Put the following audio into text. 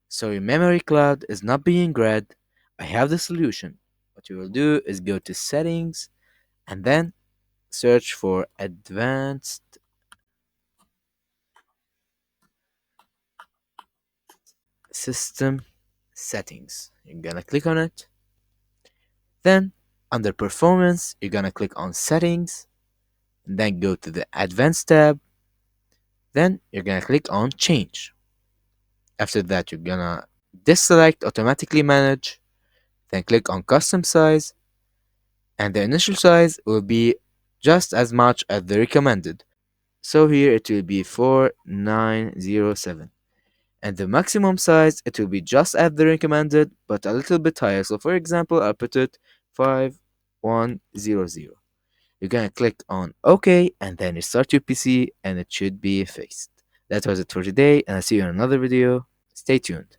So your memory cloud is not being read. I have the solution. What you will do is go to settings and then search for advanced system settings. You're gonna click on it. Then under performance, you're gonna click on settings, and then go to the advanced tab. Then you're gonna click on change. After that, you're gonna deselect automatically manage, then click on custom size, and the initial size will be just as much as the recommended. So here it will be 4907. And the maximum size, it will be just as the recommended, but a little bit higher. So for example, I'll put it 5100. You're gonna click on OK and then restart your PC and it should be fixed. That was it for today, and I'll see you in another video. Stay tuned.